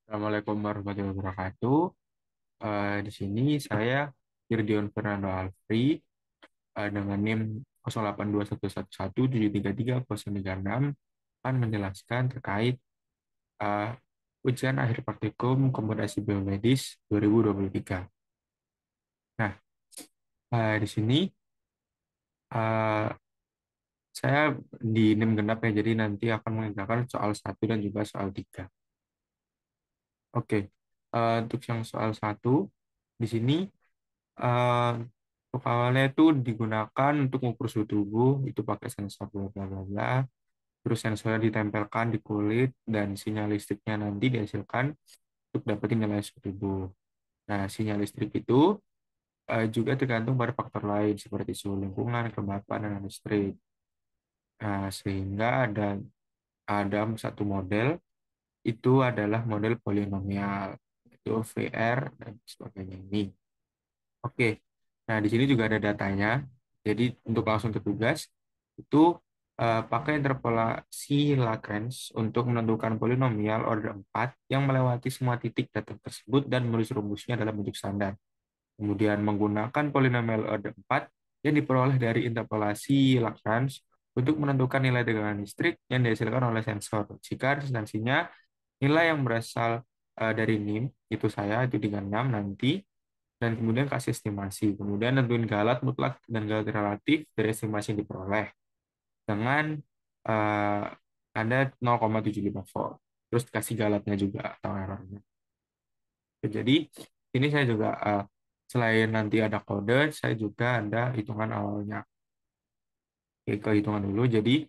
Assalamualaikum warahmatullahi wabarakatuh. Di sini saya Firdion Fernando Alfri dengan NIM 082111733036 akan menjelaskan terkait eh, ujian akhir praktikum kompetensi biomedis 2023. Nah, di sini eh, saya di NIM genap ya, jadi nanti akan mengerjakan soal 1 dan juga soal 3. Oke, untuk yang soal 1, di sini Eh, untuk awalnya itu digunakan untuk mengukur suhu tubuh, itu pakai sensor bla bla bla bla. Terus sensornya ditempelkan di kulit dan sinyal listriknya nanti dihasilkan untuk dapetin nilai suhu tubuh. Nah, sinyal listrik itu juga tergantung pada faktor lain seperti suhu lingkungan, kelembapan, dan listrik. Nah, sehingga ada satu model itu adalah model polinomial, itu VR dan sebagainya ini. Oke, nah di sini juga ada datanya. Jadi untuk langsung ke tugas, itu pakai interpolasi Lagrange untuk menentukan polinomial order 4 yang melewati semua titik data tersebut dan menulis rumusnya dalam bentuk standar. Kemudian menggunakan polinomial order 4 yang diperoleh dari interpolasi Lagrange untuk menentukan nilai tegangan listrik yang dihasilkan oleh sensor. Jika resistansinya nilai yang berasal dari NIM, itu saya, itu dengan 6 nanti, dan kemudian kasih estimasi. Kemudian tentuin galat mutlak dan galat relatif dari estimasi yang diperoleh dengan eh, ada 0,75 volt. Terus kasih galatnya juga atau errornya. Jadi ini saya juga selain nanti ada kode, saya juga ada hitungan awalnya. Oke, ke hitungan dulu. Jadi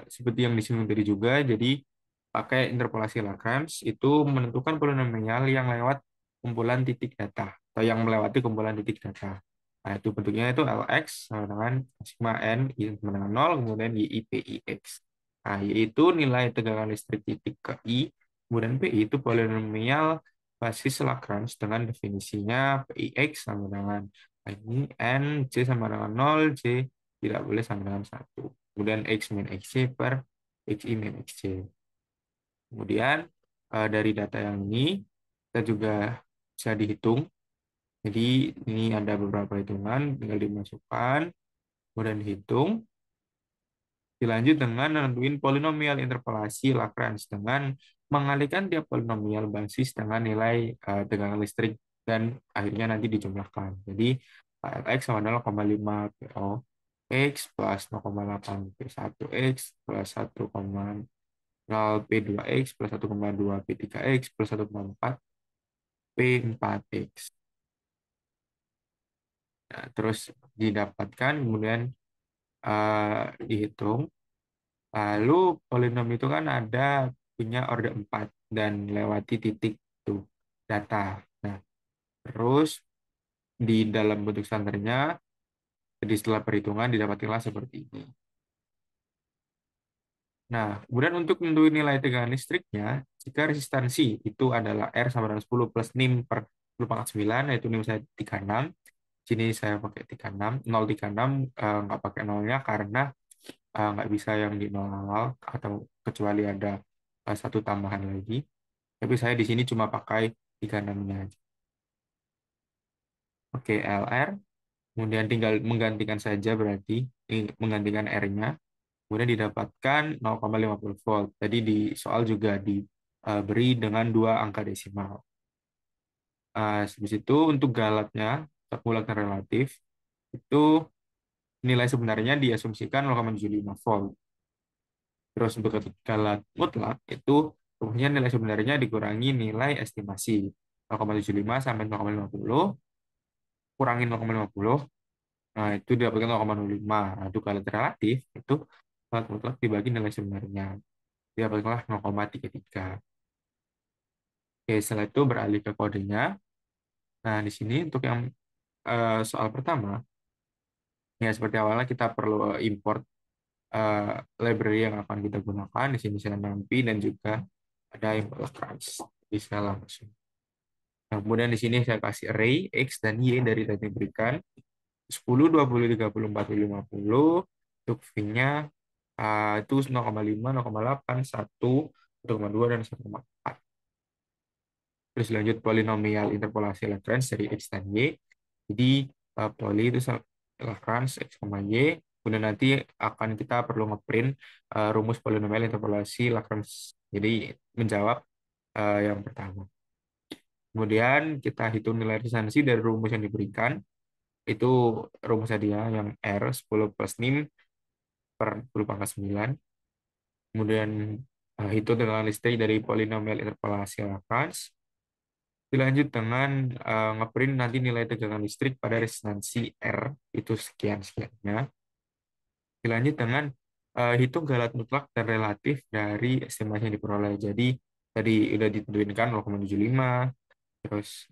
seperti yang disinggung tadi juga, jadi pakai interpolasi Lagrange itu menentukan polinomial yang lewat kumpulan titik data atau yang melewati kumpulan titik data. Nah, itu bentuknya itu Lx sama dengan sigma n I sama dengan 0, kemudian YI PI X. Nah, yaitu nilai tegangan listrik titik ke I, kemudian PI itu polinomial basis Lagrange dengan definisinya PI X sama dengan ini N, C sama dengan 0, C tidak boleh sama dengan 1. Kemudian X min XC per XI min XC. Kemudian dari data yang ini kita juga bisa dihitung. Jadi ini ada beberapa hitungan, tinggal dimasukkan, kemudian dihitung. Dilanjut dengan menentuin polinomial interpolasi Lagrange dengan mengalihkan tiap polinomial basis dengan nilai tegangan listrik dan akhirnya nanti dijumlahkan. Jadi Lx sama 0,5 PO X plus 0,8 P1 X plus 1,0 P2X plus 1,2 P3X plus 1,4 P4X. Nah, terus didapatkan, kemudian dihitung. Lalu polinom itu kan ada punya order 4 dan lewati titik itu data. Nah, terus di dalam bentuk standarnya, jadi setelah perhitungan didapatilah seperti ini. Nah, kemudian untuk menentukan nilai tegangan listriknya, jika resistansi itu adalah R sama dengan 10 plus NIM per 10 pangkat 9, yaitu NIM saya 36. Sini saya pakai 36, 036 nggak pakai nolnya karena nggak bisa yang di nol awal atau kecuali ada satu tambahan lagi. Tapi saya di sini cuma pakai 36-nya aja. Oke, LR. Kemudian tinggal menggantikan saja berarti menggantikan R-nya. Kemudian didapatkan 0,50 volt. Tadi di soal juga diberi dengan dua angka desimal. Habis itu untuk galatnya, bulat relatif, itu nilai sebenarnya diasumsikan 0,75 volt. Terus untuk galat mutlak itu rumusnya nilai sebenarnya dikurangi nilai estimasi 0,75 sampai 0,50, kurangin 0,50, nah itu didapatkan 0,05. Nah, untuk galat relatif itu galat mutlak dibagi nilai sebenarnya, didapatkanlah 0,33. Oke, setelah itu beralih ke kodenya. Nah, di sini untuk yang soal pertama, ya seperti awalnya kita perlu import eh, library yang akan kita gunakan. Di sini saya nampi dan juga ada import Lagrange. Jadi saya langsung. Nah, kemudian di sini saya kasih array X dan Y dari data yang diberikan. 10, 20, 30, 40, 50. Untuk V-nya itu 0,5, 0,8, 1, 1,2, dan 1,4. Terus lanjut polinomial interpolasi Lagrange dari X dan Y. Jadi poli itu Lagrange X, Y. Kemudian nanti akan kita perlu ngeprint rumus polinomial interpolasi Lagrange. Jadi menjawab yang pertama. Kemudian kita hitung nilai resistansi dari rumus yang diberikan. Itu rumusnya dia yang R 10 plus 6 per 10 pangkat 9. Kemudian hitung tegangan listrik dari polinomial interpolasi Lagrange. Dilanjut dengan ngeprint nanti nilai tegangan listrik pada resistansi R itu sekian-sekiannya. Dilanjut dengan hitung galat mutlak dan relatif dari estimasi yang diperoleh. Jadi tadi udah ditentukan 0,75, terus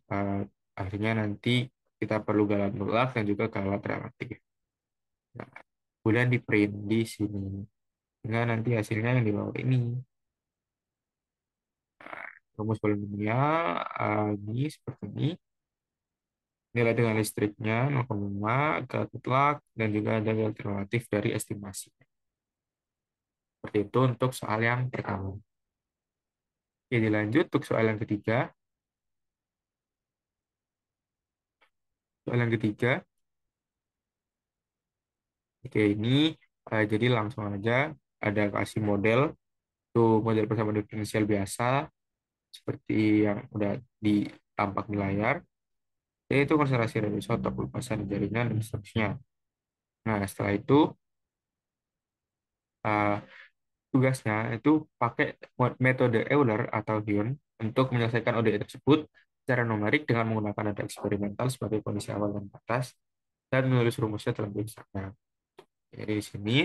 akhirnya nanti kita perlu galat mutlak dan juga galat relatif. Nah, kemudian di print di sini. Sehingga nanti hasilnya yang di bawah ini. Rumus polinomial ini seperti ini. Nilai dengan listriknya 0,5, galat mutlak, dan juga ada galat relatif dari estimasi. Seperti itu untuk soal yang pertama. Oke, dilanjut untuk soal yang ketiga. Soal yang ketiga, oke ini jadi langsung aja ada kasih model, tuh model persamaan diferensial biasa, seperti yang udah ditampak di layar, yaitu konsentrasi radioisotop, lepasan jaringan, dan seterusnya. Nah, setelah itu uh, tugasnya itu pakai metode Euler atau Dion untuk menyelesaikan ODE tersebut secara numerik dengan menggunakan data eksperimental sebagai kondisi awal dan batas dan menulis rumusnya dalam tulisannya. Jadi di sini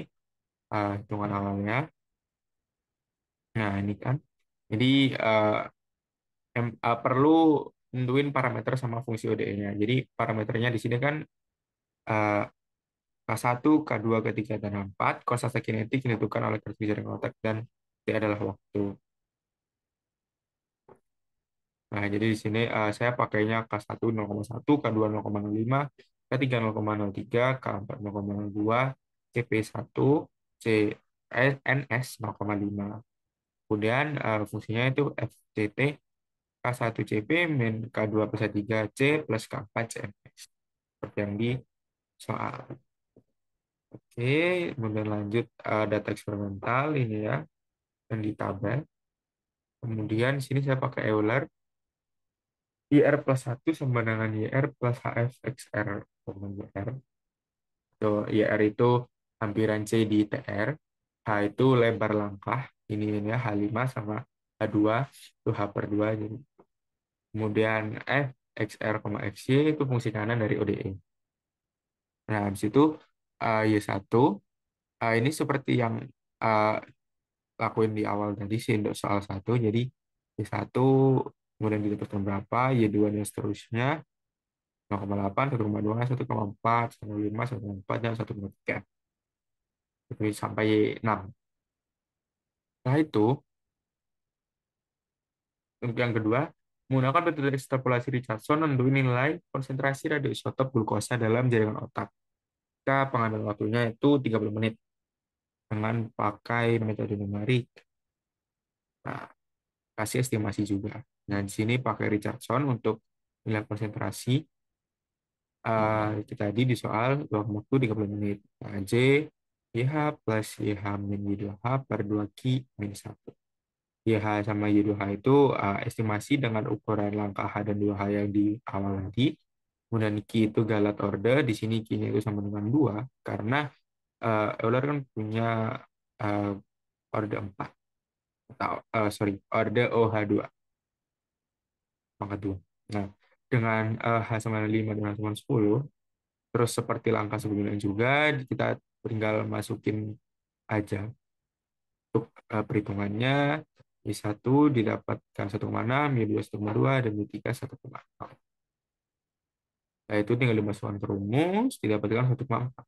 hitungan awalnya. Nah, ini kan. Jadi perlu nentuin parameter sama fungsi ODE-nya. Jadi parameternya di sini kan uh, K1, K2, K3, dan K4. Konstanta kinetik ditentukan oleh garis jaring otak dan T adalah waktu. Nah, jadi di sini saya pakainya K1 0,1, K2 0,05, K3 0,03, K4 0,02, CP1, CNS 0,5. Kemudian fungsinya itu FCT K1 CP min K2 plus K3 C plus K4 CNS. Seperti yang di soal. Oke, kemudian lanjut data eksperimental ini ya, yang di tabel. Kemudian di sini saya pakai Euler. IR plus 1 sama dengan IR plus HF XR. IR. Tuh, IR itu hampiran C di TR. H itu lebar langkah. Ini ya H5 sama H2 itu H per 2. Jadi. Kemudian F, XR, XY itu fungsi kanan dari ODE. Nah, habis itu Y1. Ini seperti yang uh, lakuin di awal tadi sih untuk soal 1. Jadi Y1 kemudian didapatkan berapa, Y2 dan seterusnya. 0,8, 1,2, 1,4, 1,5, 1,4, dan 1,3. Jadi sampai 6. Setelah itu, untuk yang kedua, menggunakan metode ekstrapolasi Richardson nentuin nilai konsentrasi radioisotop glukosa dalam jaringan otak. Kita pengambilan waktunya itu 30 menit dengan pakai metode numerik. Nah, kasih estimasi juga. Nah, di sini pakai Richardson untuk nilai konsentrasi. Itu tadi di soal dalam waktu 30 menit. Nah, J, YH plus YH min Y2H per 2Q min 1. YH sama Y2H itu estimasi dengan ukuran langkah H dan 2H yang di awal tadi. Kemudian Q itu galat order. Di sini Q-nya itu sama dengan 2. Karena Euler kan punya uh, order 4. Atau, sorry, order OH2. Pangkat 2. Nah, dengan H sama dengan 5 dan H sama 10, terus seperti langkah sebelumnya juga, kita tinggal masukin aja untuk perhitungannya. Y1 didapatkan 1,6, Y2 1,2, dan Y3 1,6. Nah, itu tinggal dimasukkan ke rumus, didapatkan 1,4.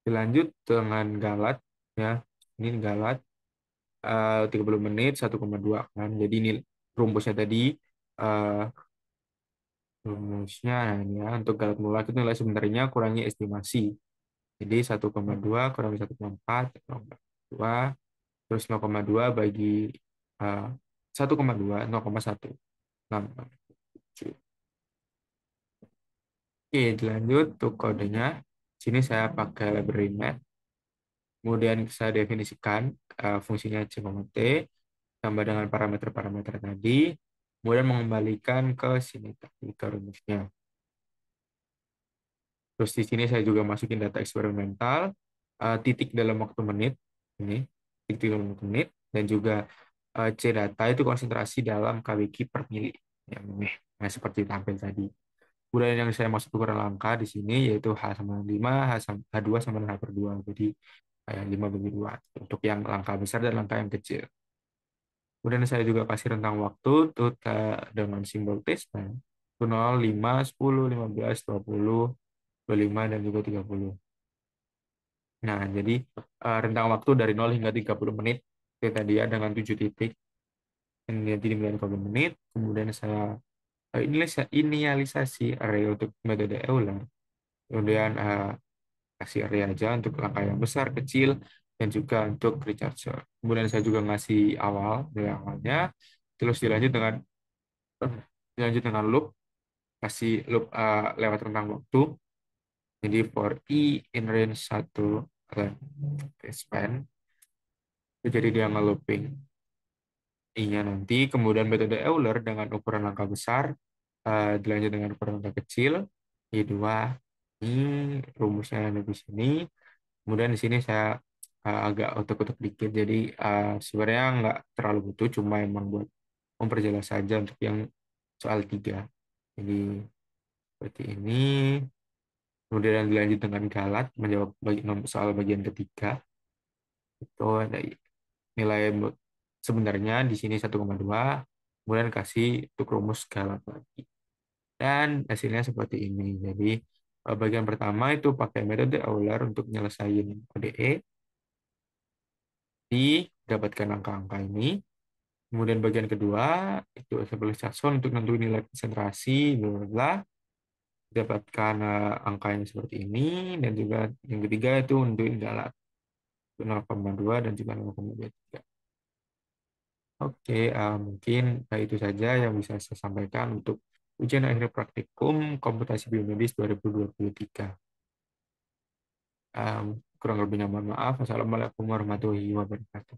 Dilanjut dengan galat, ya. Ini galat 30 menit 1,2 kan. Jadi ini rumusnya tadi eh, rumusnya nah ini ya untuk galat mulak itu nilai sebenarnya kurangi estimasi. Jadi 1,2 kurangi 1,4 2 terus 0,2 bagi 1,2 0,1. 6. Oke, dilanjut untuk kodenya. Sini saya pakai library math. Kemudian saya definisikan fungsinya C, T, tambah dengan parameter-parameter tadi. Kemudian mengembalikan ke sini tadi, ke rumusnya. Terus di sini saya juga masukin data eksperimental, titik dalam waktu menit, ini, titik dalam waktu menit, dan juga C data itu konsentrasi dalam kWk per mili. Yang ini, nah, seperti tampil tadi. Kemudian yang saya maksud ukuran langka di sini yaitu H sama 5, H2 sama dengan H per 2. Jadi kayak 5 bagi 2 untuk yang langka besar dan langka yang kecil. Kemudian saya juga kasih rentang waktu tuh dengan simbol T-span. 0, 5, 10, 15, 20, 25, dan juga 30. Nah, jadi rentang waktu dari 0 hingga 30 menit itu tadi ya dengan 7 titik. Ini jadi 90 menit. Kemudian saya inisialisasi array untuk metode Euler. Kemudian kasih array aja untuk langkah yang besar, kecil, dan juga untuk recharger. Kemudian saya juga ngasih awal dari awalnya. Terus dilanjut dengan loop, kasih loop lewat rentang waktu. Jadi for i in range 1 span, jadi dia nge-looping i-nya nanti. Kemudian metode Euler dengan ukuran langkah besar, dilanjut dengan ukuran langkah kecil, i2. Ini rumusnya ada di sini. Kemudian di sini saya agak utek-utek dikit, jadi sebenarnya nggak terlalu butuh, cuma emang buat memperjelas saja untuk yang soal 3. Jadi seperti ini. Kemudian dilanjut dengan galat, menjawab soal bagian ketiga. Itu ada nilai sebenarnya di sini 1,2, kemudian kasih untuk rumus galat lagi. Dan hasilnya seperti ini. Jadi bagian pertama itu pakai metode Euler untuk nyelesain ODE, didapatkan angka-angka ini. Kemudian bagian kedua itu establish Jackson untuk nentuin nilai konsentrasi, bla bla bla. Dapatkan angka yang seperti ini, dan juga yang ketiga itu nentuin galat 0,2 dan juga 0,23. Oke, mungkin itu saja yang bisa saya sampaikan untuk ujian akhir praktikum komputasi biomedis 2023. Kurang lebihnya mohon maaf. Wassalamualaikum warahmatullahi wabarakatuh.